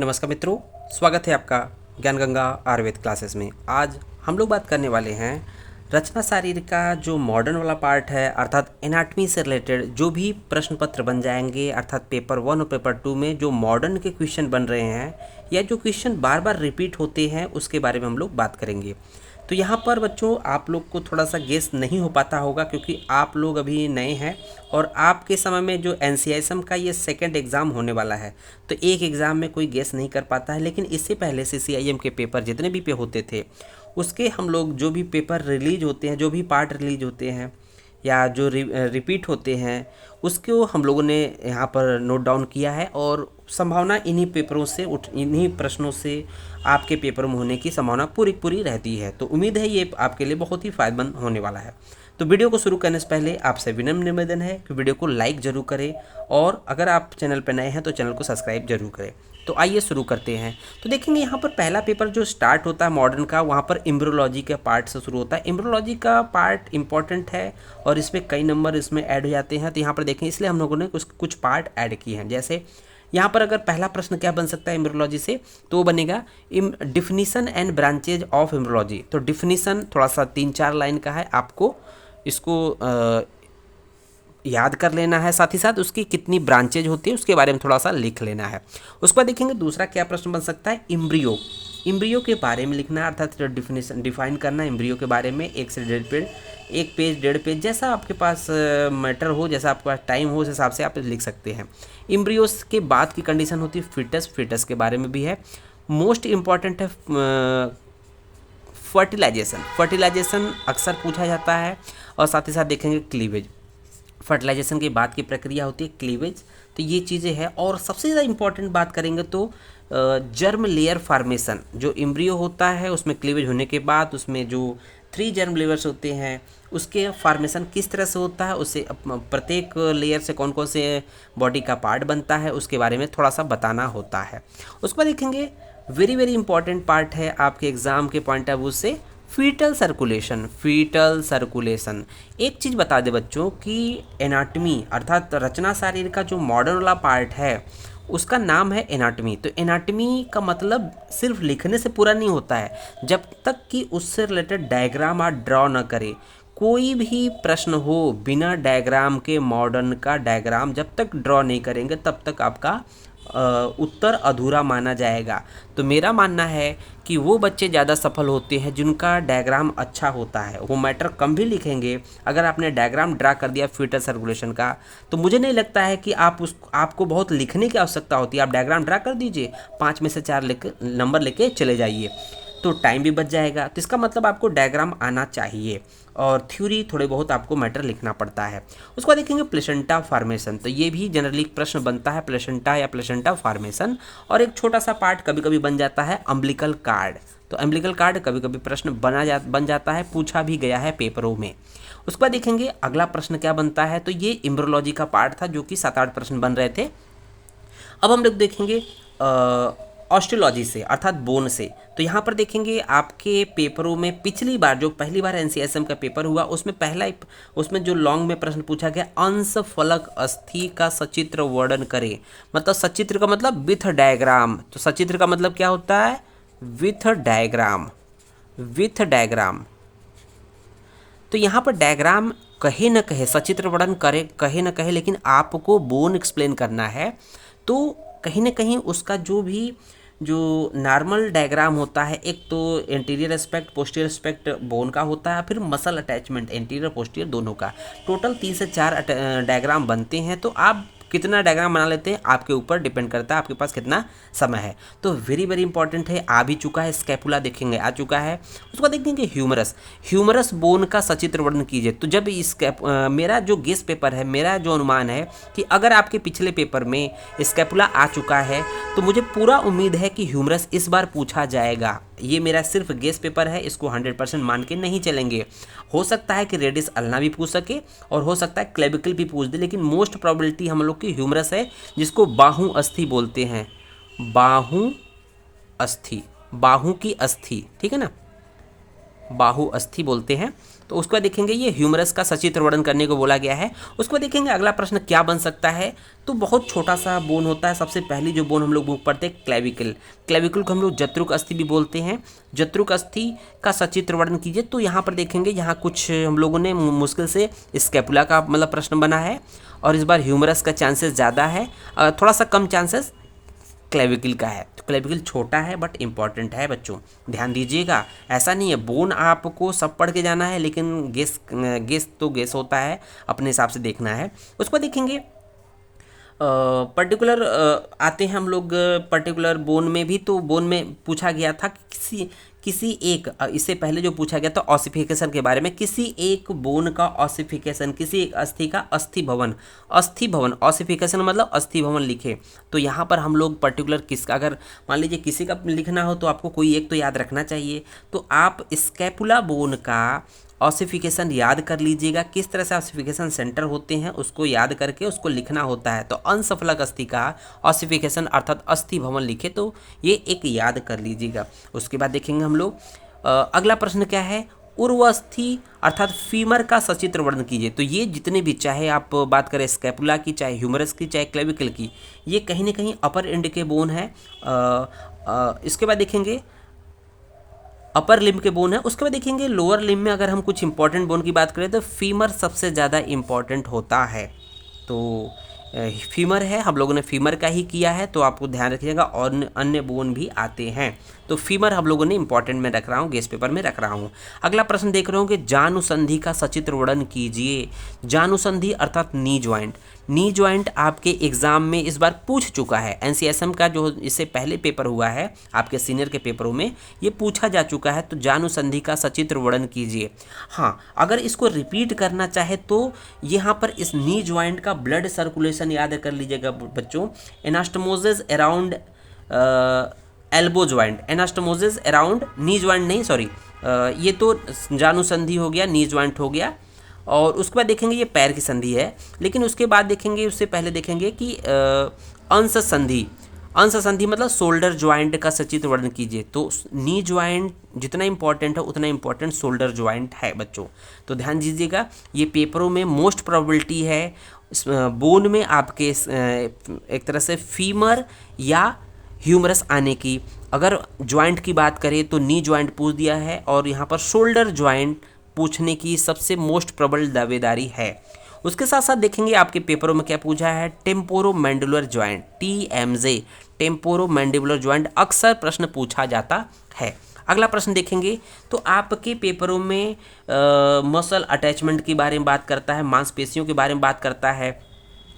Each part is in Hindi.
नमस्कार मित्रों, स्वागत है आपका ज्ञान गंगा आयुर्वेद क्लासेस में। आज हम लोग बात करने वाले हैं रचना शारीर का जो मॉडर्न वाला पार्ट है, अर्थात एनाटमी से रिलेटेड जो भी प्रश्न पत्र बन जाएंगे, अर्थात पेपर 1 और पेपर 2 में जो मॉडर्न के क्वेश्चन बन रहे हैं या जो क्वेश्चन बार बार रिपीट होते हैं उसके बारे में हम लोग बात करेंगे। तो यहाँ पर बच्चों आप लोग को थोड़ा सा गेस नहीं हो पाता होगा क्योंकि आप लोग अभी नए हैं और आपके समय में जो NCISM का ये सेकंड एग्ज़ाम होने वाला है, तो एक एग्ज़ाम में कोई गेस नहीं कर पाता है। लेकिन इससे पहले CCIM के पेपर जितने भी पे होते थे उसके हम लोग जो भी पेपर रिलीज होते हैं, जो भी पार्ट रिलीज होते हैं या जो रिपीट होते हैं उसको हम लोगों ने यहाँ पर नोट डाउन किया है और संभावना इन्हीं पेपरों से इन्हीं प्रश्नों से आपके पेपर में होने की संभावना पूरी रहती है। तो उम्मीद है ये आपके लिए बहुत ही फ़ायदेमंद होने वाला है। तो वीडियो को शुरू करने से पहले आपसे विनम्र निवेदन है कि वीडियो को लाइक ज़रूर करें और अगर आप चैनल पर नए हैं तो चैनल को सब्सक्राइब जरूर करें। तो आइए शुरू करते हैं। तो देखेंगे यहाँ पर पहला पेपर जो स्टार्ट होता है मॉडर्न का, वहाँ पर एम्ब्रियोलॉजी के पार्ट से शुरू होता है। एम्ब्रियोलॉजी का पार्ट इंपॉर्टेंट है और इसमें कई नंबर इसमें ऐड हो जाते हैं। तो यहाँ पर देखें, इसलिए हम लोगों ने कुछ पार्ट ऐड किए हैं। जैसे यहाँ पर अगर पहला प्रश्न क्या बन सकता है एम्ब्रियोलॉजी से, तो वो बनेगा definition and branches of embryology. तो डिफिनीसन थोड़ा सा 3-4 लाइन का है, आपको इसको याद कर लेना है, साथ ही साथ उसकी कितनी ब्रांचेज होती है उसके बारे में थोड़ा सा लिख लेना है। उसके बाद देखेंगे दूसरा क्या प्रश्न बन सकता है, एम्ब्रियो के बारे में लिखना, अर्थात डिफाइन करना एम्ब्रियो के बारे में 1 से 1.5 पेज, 1 पेज 1.5 पेज, जैसा आपके पास मैटर हो, जैसा आपके पास टाइम हो, उस हिसाब से आप लिख सकते हैं। एम्ब्रियोस के बाद की कंडीशन होती है फिटस के बारे में भी है। मोस्ट इम्पॉर्टेंट है फर्टिलाइजेशन अक्सर पूछा जाता है। और साथ ही साथ देखेंगे क्लीवेज, फर्टिलाइजेशन के बाद की प्रक्रिया होती है क्लीवेज। तो ये चीज़ें हैं। और सबसे ज़्यादा इंपॉर्टेंट बात करेंगे तो जर्म लेयर फार्मेशन, जो एम्ब्रियो होता है उसमें क्लीवेज होने के बाद उसमें जो 3 जर्म लेयर्स होते हैं उसके फार्मेशन किस तरह से होता है, उससे प्रत्येक लेयर से कौन कौन से बॉडी का पार्ट बनता है उसके बारे में थोड़ा सा बताना होता है। उसके बाद देखेंगे वेरी इंपॉर्टेंट पार्ट है आपके एग्ज़ाम के पॉइंट ऑफ व्यू से, फीटल सर्कुलेशन। एक चीज़ बता दे बच्चों कि एनाटमी अर्थात रचना शारीर का जो मॉडर्न वाला पार्ट है उसका नाम है एनाटमी। तो एनाटमी का मतलब सिर्फ लिखने से पूरा नहीं होता है, जब तक कि उससे रिलेटेड डायग्राम आप ड्रॉ ना करें। कोई भी प्रश्न हो बिना डायग्राम के, मॉडर्न का डायग्राम जब तक ड्रॉ नहीं करेंगे तब तक आपका उत्तर अधूरा माना जाएगा। तो मेरा मानना है कि वो बच्चे ज़्यादा सफल होते हैं जिनका डायग्राम अच्छा होता है, वो मैटर कम भी लिखेंगे। अगर आपने डायग्राम ड्रा कर दिया फीटल सर्कुलेशन का तो मुझे नहीं लगता है कि आपको बहुत लिखने की आवश्यकता होती है। आप डायग्राम ड्रा कर दीजिए, 5 में से 4 नंबर लेके चले जाइए, तो टाइम भी बच जाएगा। तो इसका मतलब आपको डायग्राम आना चाहिए और थ्योरी थोड़े बहुत आपको मैटर लिखना पड़ता है। उसके बाद देखेंगे प्लेसेंटा फार्मेशन। तो ये भी जनरली प्रश्न बनता है, प्लेसेंटा फार्मेशन। और एक छोटा सा पार्ट कभी कभी बन जाता है अम्बिलिकल कार्ड। तो अम्बिलिकल कार्ड कभी कभी प्रश्न बन जाता है, पूछा भी गया है पेपरों में। उसके बाद देखेंगे अगला प्रश्न क्या बनता है। तो ये एम्ब्रियोलॉजी का पार्ट था जो कि 7-8 प्रश्न बन रहे थे। अब हम लोग देखेंगे ऑस्टियोलॉजी से अर्थात बोन से। तो यहाँ पर देखेंगे आपके पेपरों में पिछली बार जो पहली बार NCISM का पेपर हुआ उसमें जो लॉन्ग में प्रश्न पूछा गया, अंश फलक अस्थि का सचित्र वर्णन करें। मतलब सचित्र का मतलब विथ डायग्राम। तो सचित्र का मतलब क्या होता है, विथ डायग्राम। तो यहाँ पर डायग्राम कहे न कहे, सचित्र वर्णन करे कहे न कहे, लेकिन आपको बोन एक्सप्लेन करना है। तो कहीं ना कहीं उसका जो नॉर्मल डायग्राम होता है, एक तो anterior aspect posterior aspect bone का होता है, फिर मसल अटैचमेंट एंटीरियर पोस्टीरियर दोनों का, टोटल 3 से 4 डायग्राम बनते हैं। तो आप कितना डायग्राम बना लेते हैं आपके ऊपर डिपेंड करता है, आपके पास कितना समय है। तो वेरी इंपॉर्टेंट है, आ भी चुका है, स्कैपुला देखेंगे आ चुका है। उसको देखेंगे ह्यूमरस बोन का सचित्र वर्णन कीजिए। तो जब मेरा जो गेस पेपर है, मेरा जो अनुमान है कि अगर आपके पिछले पेपर में स्कैपुला आ चुका है तो मुझे पूरा उम्मीद है कि ह्यूमरस इस बार पूछा जाएगा। ये मेरा सिर्फ गेस पेपर है, इसको 100% मान के नहीं चलेंगे। हो सकता है कि रेडिस अल्ना भी पूछ सके और हो सकता है क्लेविकल भी पूछ दे, लेकिन मोस्ट प्रोबेबिलिटी हम लोग की ह्यूमरस है, जिसको बाहु अस्थि बोलते हैं। बाहु की अस्थि, ठीक है ना, बाहु अस्थि बोलते हैं। तो उसको देखेंगे ये ह्यूमरस का सचित्र वर्णन करने को बोला गया है। उसको देखेंगे अगला प्रश्न क्या बन सकता है, तो बहुत छोटा सा बोन होता है। सबसे पहली जो बोन हम लोग बुक पढ़ते हैं क्लेविकल, क्लेविकल को हम लोग जत्रुक अस्थि भी बोलते हैं। जत्रुक अस्थि का सचित्र वर्णन कीजिए। तो यहाँ पर देखेंगे यहाँ कुछ हम लोगों ने मुश्किल से स्कैपुला का मतलब प्रश्न बना है, और इस बार ह्यूमरस का चांसेस ज़्यादा है, थोड़ा सा कम चांसेस क्लेविकल का है। तो क्लेविकल छोटा है बट इम्पॉर्टेंट है बच्चों, ध्यान दीजिएगा। ऐसा नहीं है बोन आपको सब पढ़ के जाना है, लेकिन गेस तो गेस होता है, अपने हिसाब से देखना है। उसको देखेंगे पर्टिकुलर आते हैं हम लोग पर्टिकुलर बोन में भी। तो बोन में पूछा गया था कि किसी एक इससे पहले जो पूछा गया था ऑसिफिकेशन के बारे में, किसी एक बोन का ऑसिफिकेशन, किसी एक अस्थि का अस्थि भवन, अस्थि भवन ऑसिफिकेशन मतलब अस्थि भवन लिखे। तो यहाँ पर हम लोग पर्टिकुलर किसका, अगर मान लीजिए किसी का लिखना हो तो आपको कोई एक तो याद रखना चाहिए। तो आप स्कैपुला बोन का ऑसिफिकेशन याद कर लीजिएगा। किस तरह से ऑसिफिकेशन सेंटर होते हैं उसको याद करके उसको लिखना होता है। तो अंशफलक अस्थि का ऑसिफिकेशन अर्थात अस्थि भवन लिखे, तो ये एक याद कर लीजिएगा। उसके बाद देखेंगे हम लोग अगला प्रश्न क्या है, उर्वस्थि अर्थात फीमर का सचित्र वर्णन कीजिए। तो ये जितने भी, चाहे आप बात करें स्कैपुला की, चाहे ह्यूमरस की, चाहे क्लेविकल की, ये कहीं ना कहीं अपर एंड के बोन है। इसके बाद देखेंगे अपर लिम्ब के बोन है। उसके बाद देखेंगे लोअर लिम्ब में अगर हम कुछ इंपॉर्टेंट बोन की बात करें तो फीमर सबसे ज़्यादा इंपॉर्टेंट होता है। तो फीमर है, हम लोगों ने फीमर का ही किया है, तो आपको ध्यान रखिएगा। और अन्य बोन भी आते हैं, तो फीमर हम लोगों ने इंपॉर्टेंट में रख रहा हूँ, गेस्ट पेपर में रख रहा हूँ। अगला प्रश्न देख रहे होंगे जानुसंधि का सचित्र वर्णन कीजिए। जानुसंधि अर्थात नी ज्वाइंट, नी ज्वाइंट आपके एग्जाम में इस बार पूछ चुका है। एनसीएसएम का जो इससे पहले पेपर हुआ है आपके सीनियर के पेपरों में ये पूछा जा चुका है। तो जानुसंधि का सचित्र वर्णन कीजिए। हाँ, अगर इसको रिपीट करना चाहे तो यहाँ पर इस नी ज्वाइंट का ब्लड सर्कुलेशन याद कर लीजिएगा बच्चों। Anastomosis around elbow joint, anastomosis around knee joint नहीं, सॉरी, ये तो जानुसंधि हो गया, नी ज्वाइंट हो गया। और उसके बाद देखेंगे ये पैर की संधि है, लेकिन उसके बाद देखेंगे, उससे पहले देखेंगे कि अंश संधि, अंश संधि मतलब शोल्डर ज्वाइंट का सचित्र वर्णन कीजिए। तो नी ज्वाइंट जितना इंपॉर्टेंट है उतना इंपॉर्टेंट शोल्डर ज्वाइंट है बच्चों, तो ध्यान दीजिएगा। ये पेपरों में मोस्ट प्रोबेबिलिटी है बोन में आपके एक तरह से फीमर या ह्यूमरस आने की। अगर ज्वाइंट की बात करें तो नी ज्वाइंट पूछ दिया है, और यहाँ पर शोल्डर ज्वाइंट पूछने की सबसे मोस्ट प्रबल दावेदारी है। उसके साथ साथ देखेंगे आपके पेपरों में क्या पूछा है, temporo mandibular joint, TMJ, temporo mandibular joint अक्सर प्रश्न पूछा जाता है। अगला प्रश्न देखेंगे तो आपके पेपरों में मसल अटैचमेंट के बारे में बात करता है, मांसपेशियों के बारे में बात करता है।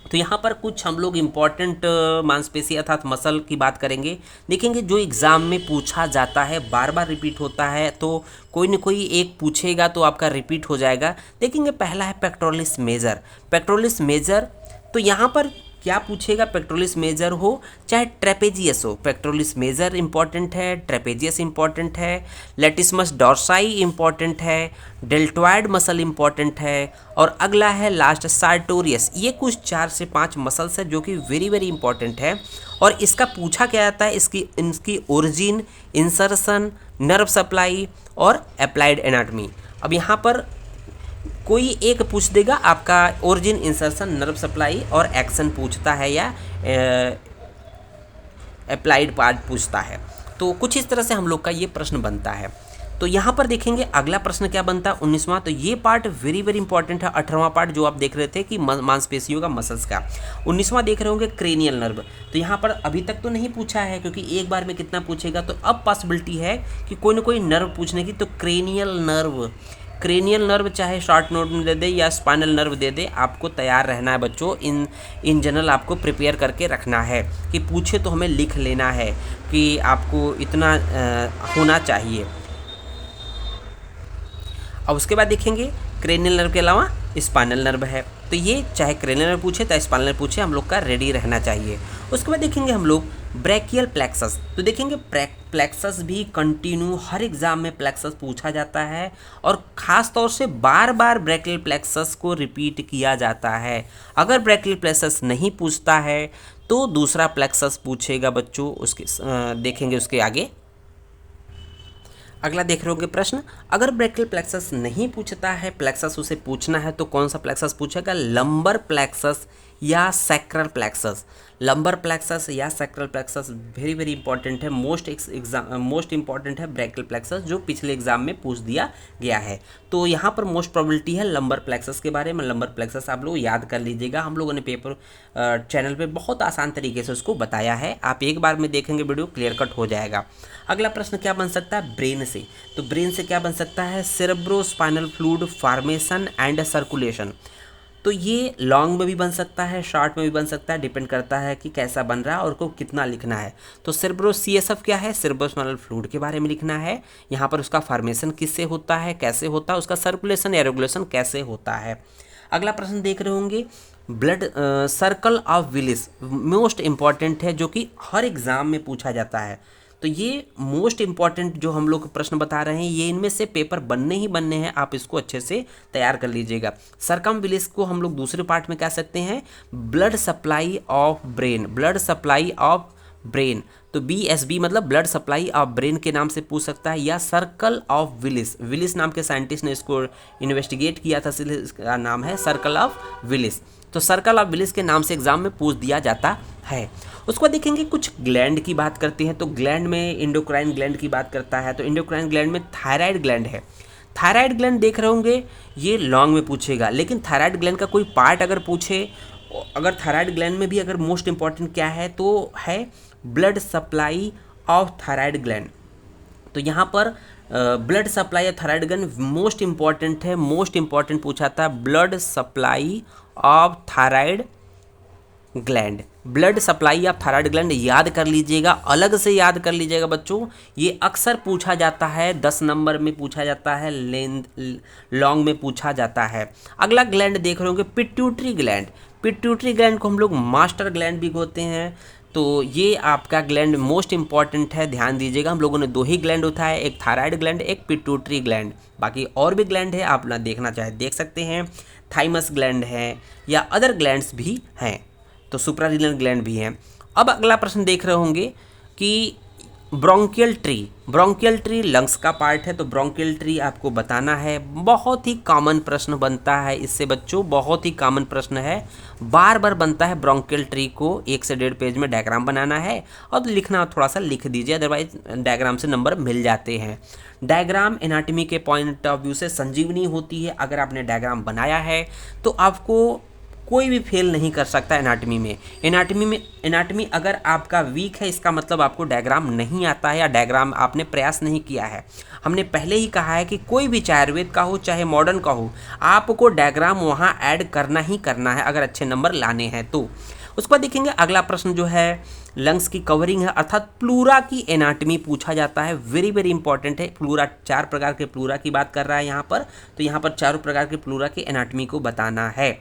तो यहाँ पर कुछ हम लोग इम्पॉर्टेंट मांसपेशी अर्थात मसल की बात करेंगे। देखेंगे जो एग्ज़ाम में पूछा जाता है, बार बार रिपीट होता है, तो कोई न कोई एक पूछेगा तो आपका रिपीट हो जाएगा। देखेंगे पहला है पेक्टोरलिस मेजर, पेक्टोरलिस मेजर। तो यहाँ पर क्या पूछेगा, पेक्टोरलिस मेजर हो चाहे ट्रेपेजियस हो, पेक्टोरलिस मेजर इंपॉर्टेंट है, ट्रेपेजियस इंपॉर्टेंट है, लेटिसमस डॉर्साई इंपॉर्टेंट है, डेल्टॉइड मसल इंपॉर्टेंट है, और अगला है लास्ट सार्टोरियस। ये कुछ 4 से 5 मसल्स है जो कि वेरी वेरी इंपॉर्टेंट है। और इसका पूछा क्या जाता है, इसकी ओरिजिन, इंसर्शन, नर्व सप्लाई और अप्लाइड एनाटॉमी। अब यहाँ पर कोई एक पूछ देगा, आपका ओरिजिन, इंसर्शन, नर्व सप्लाई और एक्शन पूछता है, या अप्लाइड पार्ट पूछता है। तो कुछ इस तरह से हम लोग का ये प्रश्न बनता है। तो यहाँ पर देखेंगे अगला प्रश्न क्या बनता है, 19वां। तो ये पार्ट वेरी वेरी इंपॉर्टेंट है। 18वां पार्ट जो आप देख रहे थे कि मांसपेशियों का, मसल्स का, 19वां देख रहे होंगे क्रेनियल नर्व। तो यहाँ पर अभी तक तो नहीं पूछा है क्योंकि एक बार में कितना पूछेगा, तो अब पॉसिबिलिटी है कि कोई ना कोई नर्व पूछने की। तो क्रेनियल नर्व, क्रेनियल नर्व चाहे शॉर्ट नोट में दे दे या स्पाइनल नर्व दे दे, आपको तैयार रहना है बच्चों। इन जनरल आपको प्रिपेयर करके रखना है कि पूछे तो हमें लिख लेना है कि आपको इतना होना चाहिए। अब उसके बाद देखेंगे क्रेनियल नर्व के अलावा स्पाइनल नर्व है। तो ये चाहे क्रेनियल नर्व पूछे चाहे स्पाइनल नर्व पूछे, हम लोग का रेडी रहना चाहिए। उसके बाद देखेंगे हम लोग ब्रैकियल प्लेक्सस। तो देखेंगे प्लेक्सस भी कंटिन्यू हर एग्जाम में प्लेक्सस पूछा जाता है, और ख़ास तौर से बार बार ब्रैकियल प्लेक्सस को रिपीट किया जाता है। अगर ब्रैकियल प्लेक्सस नहीं पूछता है तो दूसरा प्लेक्सस पूछेगा बच्चों। उसके देखेंगे उसके आगे। अगला देख रहे होगे प्रश्न, अगर ब्रैकियल प्लेक्सस नहीं पूछता है, प्लेक्सस उसे पूछना है तो कौन सा प्लेक्सस पूछेगा? लंबर प्लेक्सस या सैक्रल प्लेक्सस। लंबर प्लेक्सस या sacral plexus very very important है, मोस्ट इंपॉर्टेंट है ब्रैकियल प्लेक्सस, जो पिछले एग्जाम में पूछ दिया गया है। तो यहाँ पर मोस्ट प्रोबेबिलिटी है लंबर प्लेक्सस के बारे में। लंबर प्लेक्सस आप लोग याद कर लीजिएगा, हम लोगों ने पेपर चैनल पे बहुत आसान तरीके से उसको बताया है, आप एक बार में देखेंगे वीडियो क्लियर कट हो जाएगा। अगला प्रश्न क्या बन सकता है? ब्रेन से। तो ब्रेन से क्या बन सकता है? Cerebrospinal fluid formation and circulation. तो ये लॉन्ग में भी बन सकता है, शॉर्ट में भी बन सकता है, डिपेंड करता है कि कैसा बन रहा है और को कितना लिखना है। तो सेरेब्रो CSF क्या है? सेरेब्रोस्पाइनल फ्लूइड के बारे में लिखना है। यहाँ पर उसका फॉर्मेशन किससे होता है, कैसे होता है, उसका सर्कुलेशन या रेगुलेशन कैसे होता है। अगला प्रश्न देख रहे होंगे, blood circle of Willis most important है, जो कि हर एग्जाम में पूछा जाता है। तो ये मोस्ट इंपॉर्टेंट जो हम लोग प्रश्न बता रहे हैं, ये इनमें से पेपर बनने ही बनने हैं, आप इसको अच्छे से तैयार कर लीजिएगा। सर्कमविलिस को हम लोग दूसरे पार्ट में कह सकते हैं blood supply of brain, blood supply of brain. तो BSB मतलब ब्लड सप्लाई ऑफ ब्रेन के नाम से पूछ सकता है, या सर्कल ऑफ विलिस, विलिस नाम के साइंटिस्ट ने इसको इन्वेस्टिगेट किया था, इसलिए इसका नाम है सर्कल ऑफ विलिस। तो सर्कल ऑफ विलिस के नाम से एग्जाम में पूछ दिया जाता है। उसको देखेंगे कुछ ग्लैंड की बात करते हैं, तो ग्लैंड में इंडोक्राइन ग्लैंड की बात करता है। तो इंडोक्राइन ग्लैंड में थायराइड ग्लैंड है। थायराइड ग्लैंड देख रहे होंगे, ये लॉन्ग में पूछेगा, लेकिन थायराइड ग्लैंड का कोई पार्ट अगर पूछे, अगर थायराइड ग्लैंड में भी अगर मोस्ट इंपॉर्टेंट क्या है तो है blood supply of thyroid gland. तो यहाँ पर blood supply of thyroid gland most important है, मोस्ट इंपॉर्टेंट पूछा था blood supply of thyroid gland. Blood supply of thyroid gland याद कर लीजिएगा, अलग से याद कर लीजिएगा बच्चों, ये अक्सर पूछा जाता है, 10 नंबर में पूछा जाता है, लॉन्ग में पूछा जाता है। अगला ग्लैंड देख रहे होंगे पिट्यूटरी ग्लैंड। पिट्यूटरी ग्लैंड को हम लोग मास्टर ग्लैंड भी कहते हैं। तो ये आपका ग्लैंड मोस्ट इंपॉर्टेंट है, ध्यान दीजिएगा। हम लोगों ने 2 ही ग्लैंड उठाए, एक थायराइड ग्लैंड, एक पिट्यूटरी ग्लैंड। बाकी और भी ग्लैंड है, आप ना देखना चाहे देख सकते हैं, थाइमस ग्लैंड है या अदर ग्लैंड्स भी हैं, तो सुप्रारीनल ग्लैंड भी हैं। अब अगला प्रश्न देख रहे होंगे कि bronchial tree, bronchial tree lungs का पार्ट है, तो ब्रोंकियल ट्री आपको बताना है। बहुत ही कॉमन प्रश्न बनता है इससे बच्चों, बहुत ही कॉमन प्रश्न है, बार बार बनता है। ब्रोंकियल ट्री को 1 से 1.5 पेज में डायग्राम बनाना है और लिखना थोड़ा सा लिख दीजिए, अदरवाइज डायग्राम से नंबर मिल जाते हैं। डायग्राम एनाटॉमी के पॉइंट ऑफ व्यू से संजीवनी होती है। अगर आपने डायग्राम बनाया है तो आपको कोई भी फेल नहीं कर सकता एनाटॉमी में। एनाटॉमी अगर आपका वीक है, इसका मतलब आपको डायग्राम नहीं आता है या डायग्राम आपने प्रयास नहीं किया है। हमने पहले ही कहा है कि कोई भी, चाहे आयुर्वेद का हो चाहे मॉडर्न का हो, आपको डायग्राम वहाँ ऐड करना ही करना है अगर अच्छे नंबर लाने हैं तो। उसके बाद देखेंगे अगला प्रश्न जो है लंग्स की कवरिंग है, अर्थात प्लूरा की एनाटॉमी पूछा जाता है। वेरी वेरी इंपॉर्टेंट है। प्लूरा, 4 प्रकार के प्लूरा की बात कर रहा है यहाँ पर, तो यहाँ पर 4 प्रकार के प्लूरा की एनाटॉमी को बताना है।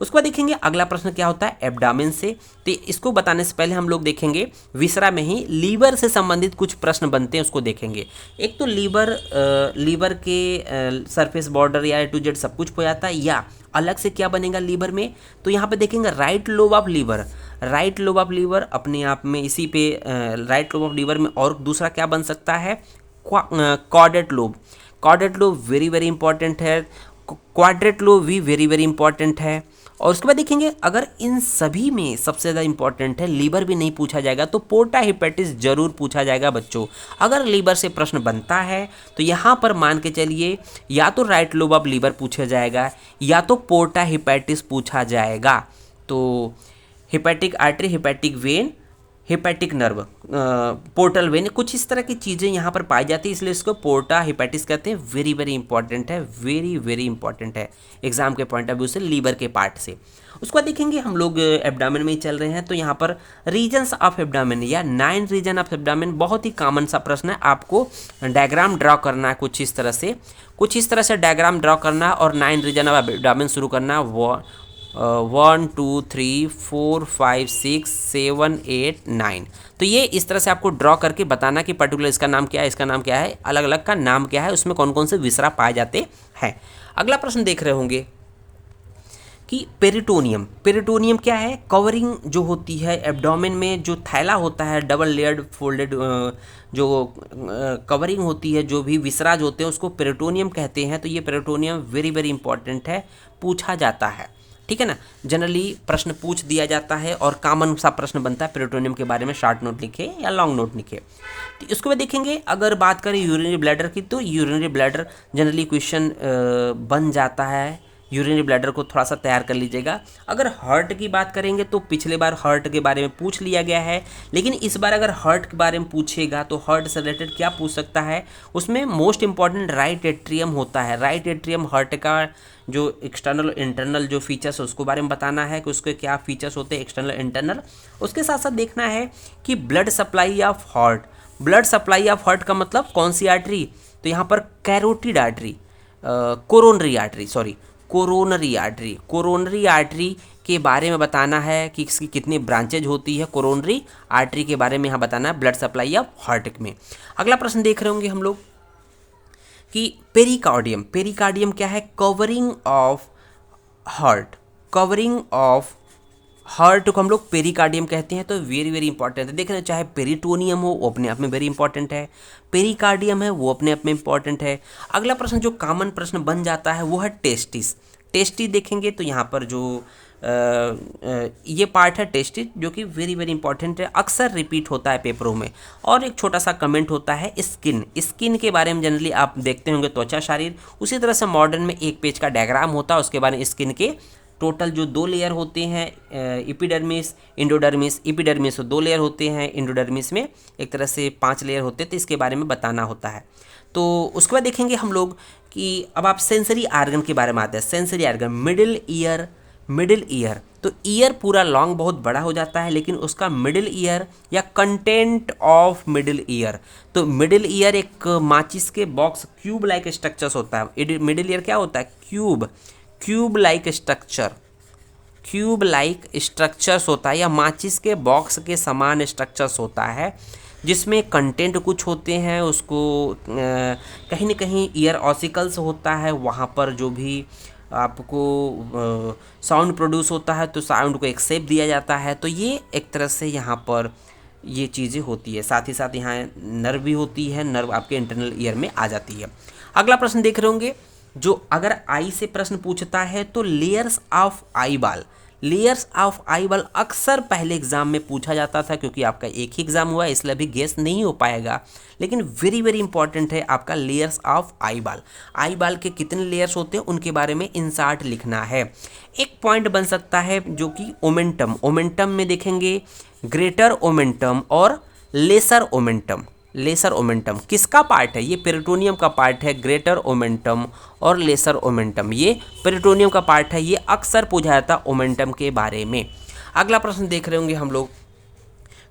उसके बाद देखेंगे अगला प्रश्न क्या होता है एब्डामेन से। तो इसको बताने से पहले हम लोग देखेंगे विसरा में ही लीवर से संबंधित कुछ प्रश्न बनते हैं, उसको देखेंगे। एक तो लीवर के सरफेस बॉर्डर या A to Z सब कुछ हो जाता है, या अलग से क्या बनेगा लीवर में। तो यहाँ पे देखेंगे right lobe of liver, right lobe of liver अपने आप में इसी पे राइट लोब ऑफ लीवर में, और दूसरा क्या बन सकता है chordate lobe. Chordate lobe very very important है, क्वाड्रेट लोब भी वेरी वेरी इंपॉर्टेंट है। और उसके बाद देखेंगे अगर इन सभी में सबसे ज़्यादा इंपॉर्टेंट है, लीवर भी नहीं पूछा जाएगा तो पोर्टा हिपेटिस जरूर पूछा जाएगा बच्चों। अगर लीवर से प्रश्न बनता है तो यहाँ पर मान के चलिए या तो राइट लोब ऑफ लीवर पूछा जाएगा या तो पोर्टा हिपेटिस पूछा जाएगा। तो hepatic artery, hepatic vein, hepatic nerve, portal vein, कुछ इस तरह की चीज़ें यहाँ पर पाई जाती है, इसलिए इसको पोर्टा हिपैटिस कहते हैं। वेरी वेरी इंपॉर्टेंट है, वेरी वेरी इंपॉर्टेंट है एग्जाम के पॉइंट ऑफ व्यू से, लीवर के पार्ट से। उसको बाद देखेंगे हम लोग एब्डामेन में ही चल रहे हैं, तो यहाँ पर रीजन्स ऑफ एब्डामेन या 9 रीजन ऑफ एब्डामेन, बहुत ही कॉमन सा प्रश्न है। आपको डायग्राम ड्रॉ करना है कुछ इस तरह से डायग्राम ड्रॉ करना है और 9 रीजन ऑफ एब्डामेन शुरू करना है। 1 2 3 4 5 6 7 8 9। तो ये इस तरह से आपको ड्रॉ करके बताना कि पर्टिकुलर इसका नाम क्या है, इसका नाम क्या है, अलग अलग का नाम क्या है, उसमें कौन कौन से विसरा पाए जाते हैं। अगला प्रश्न देख रहे होंगे कि पेरिटोनियम, पेरिटोनियम क्या है, कवरिंग जो होती है एब्डोमेन में, जो थैला होता है डबल लेयर्ड फोल्डेड, जो कवरिंग होती है, जो भी विसराज होते हैं उसको पेरिटोनियम कहते हैं। तो ये पेरिटोनियम वेरी वेरी इंपॉर्टेंट है, पूछा जाता है, ठीक है ना। जनरली प्रश्न पूछ दिया जाता है और कॉमन सा प्रश्न बनता है पेरिटोनियम के बारे में, शॉर्ट नोट लिखे या लॉन्ग नोट लिखे। तो इसको भी देखेंगे। अगर बात करें यूरिनरी ब्लैडर की, तो यूरिनरी ब्लैडर जनरली क्वेश्चन बन जाता है, यूरिनरी ब्लैडर को थोड़ा सा तैयार कर लीजिएगा। अगर हार्ट की बात करेंगे तो पिछले बार हार्ट के बारे में पूछ लिया गया है, लेकिन इस बार अगर हार्ट के बारे में पूछेगा तो हार्ट से रिलेटेड क्या पूछ सकता है, उसमें मोस्ट इंपॉर्टेंट राइट एट्रियम होता है। राइट एट्रियम हार्ट का जो एक्सटर्नल इंटरनल जो फीचर्स है उसको बारे में बताना है कि उसके क्या फीचर्स होते हैं एक्सटर्नल इंटरनल। उसके साथ साथ देखना है कि blood supply of heart, blood supply of heart का मतलब कौन सी आर्टरी, तो यहाँ पर carotid artery, coronary artery, sorry coronary artery, coronary artery के बारे में बताना है कि इसकी कितनी ब्रांचेज होती है। कोरोनरी आर्टरी के बारे में यहाँ बताना है ब्लड सप्लाई ऑफ हार्ट में। अगला प्रश्न देख रहे होंगे हम लोग कि पेरिकार्डियम, पेरिकार्डियम क्या है, covering of heart, covering of heart को हम लोग पेरिकार्डियम कहते हैं। तो वेरी वेरी इंपॉर्टेंट है, देख रहे हैं, चाहे पेरिटोनियम हो वो अपने आप में वेरी इंपॉर्टेंट है, पेरिकार्डियम है वो अपने आप में इंपॉर्टेंट है। अगला प्रश्न जो कॉमन प्रश्न बन जाता है वो है टेस्टिस। टेस्टिस देखेंगे तो यहाँ पर जो ये पार्ट है टेस्टिस, जो कि वेरी वेरी इंपॉर्टेंट है, अक्सर रिपीट होता है पेपरों में। और एक छोटा सा कमेंट होता है स्किन, स्किन के बारे में जनरली आप देखते होंगे त्वचा शरीर, उसी तरह से मॉडर्न में एक पेज का डायग्राम होता है, उसके बारे में स्किन के टोटल जो 2 लेयर होते हैं, एपिडर्मिस इंडोडर्मिस, एपिडर्मिस 2 लेयर होते हैं, इंडोडर्मिस में एक तरह से 5 लेयर होते हैं, तो इसके बारे में बताना होता है। तो उसके बाद देखेंगे हम लोग कि अब आप सेंसरी आर्गन के बारे में आते हैं। Sensory organ middle ear, middle ear, तो ईयर पूरा लॉन्ग बहुत बड़ा हो जाता है, लेकिन उसका मिडिल ईयर या कंटेंट ऑफ मिडिल ईयर, तो मिडिल ईयर एक माचिस के बॉक्स क्यूब लाइक स्ट्रक्चर्स होता है। मिडिल ईयर क्या होता है, cube, cube like structure, cube like structures होता है या माचिस के बॉक्स के समान स्ट्रक्चर्स होता है, जिसमें कंटेंट कुछ होते हैं, उसको कहीं ना कहीं ईयर ऑसिकल्स होता है, वहाँ पर जो भी आपको साउंड प्रोड्यूस होता है तो साउंड को एक शेप दिया जाता है। तो ये एक तरह से यहाँ पर ये चीज़ें होती है, साथ ही साथ यहाँ नर्व भी होती है, नर्व आपके इंटरनल ईयर में आ जाती है। अगला प्रश्न देख रहे होंगे, जो अगर आई से प्रश्न पूछता है तो लेयर्स ऑफ आई बाल, लेयर्स ऑफ आई बाल अक्सर पहले एग्जाम में पूछा जाता था, क्योंकि आपका एक ही एग्जाम हुआ है इसलिए अभी गेस नहीं हो पाएगा, लेकिन वेरी वेरी इंपॉर्टेंट है आपका लेयर्स ऑफ आई बाल। आई बाल के कितने लेयर्स होते हैं उनके बारे में इंसर्ट लिखना है। एक पॉइंट बन सकता है जो कि ओमेंटम, ओमेंटम में देखेंगे ग्रेटर ओमेंटम और लेसर ओमेंटम, लेसर ओमेंटम किसका पार्ट है, ये पेरिटोनियम का पार्ट है। ग्रेटर ओमेंटम और लेसर ओमेंटम ये पेरिटोनियम का पार्ट है, ये अक्सर पूछा जाता है ओमेंटम के बारे में। अगला प्रश्न देख रहे होंगे हम लोग,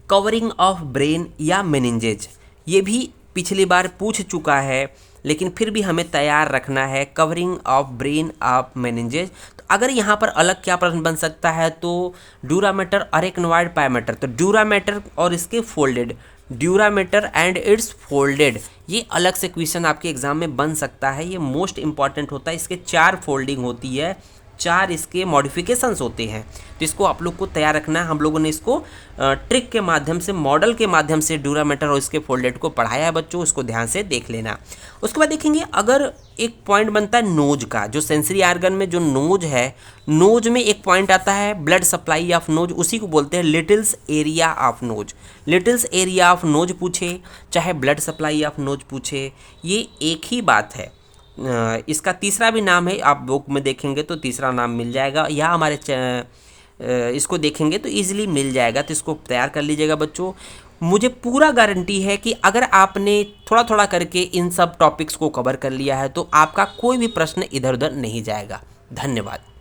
कवरिंग ऑफ ब्रेन या मेनिंजेज, ये भी पिछली बार पूछ चुका है, लेकिन फिर भी हमें तैयार रखना है, कवरिंग ऑफ ब्रेन ऑफ मेनिंजेज। तो अगर यहाँ पर अलग क्या प्रश्न बन सकता है, तो ड्यूरामेटर अरेक्नोइड पायमेटर, तो ड्यूरामेटर और इसके folded, dura mater and it's folded, ये अलग से क्वेश्चन आपके एग्जाम में बन सकता है। ये मोस्ट इंपॉर्टेंट होता है, इसके 4 फोल्डिंग होती है, 4 इसके मॉडिफिकेशंस होते हैं, तो इसको आप लोग को तैयार रखना है। हम लोगों ने इसको ट्रिक के माध्यम से, मॉडल के माध्यम से ड्यूरामेटर और इसके फोल्डेड को पढ़ाया है बच्चों, उसको ध्यान से देख लेना। उसके बाद देखेंगे अगर एक पॉइंट बनता है नोज का, जो सेंसरी आर्गन में जो नोज है, नोज में एक पॉइंट आता है ब्लड सप्लाई ऑफ नोज, उसी को बोलते हैं Littles area of nose. Littles area of nose पूछे चाहे ब्लड सप्लाई ऑफ नोज पूछे, ये एक ही बात है। इसका तीसरा भी नाम है, आप बुक में देखेंगे तो तीसरा नाम मिल जाएगा, या हमारे इसको देखेंगे तो इजीली मिल जाएगा, तो इसको तैयार कर लीजिएगा बच्चों। मुझे पूरा गारंटी है कि अगर आपने थोड़ा थोड़ा करके इन सब टॉपिक्स को कवर कर लिया है तो आपका कोई भी प्रश्न इधर उधर नहीं जाएगा। धन्यवाद।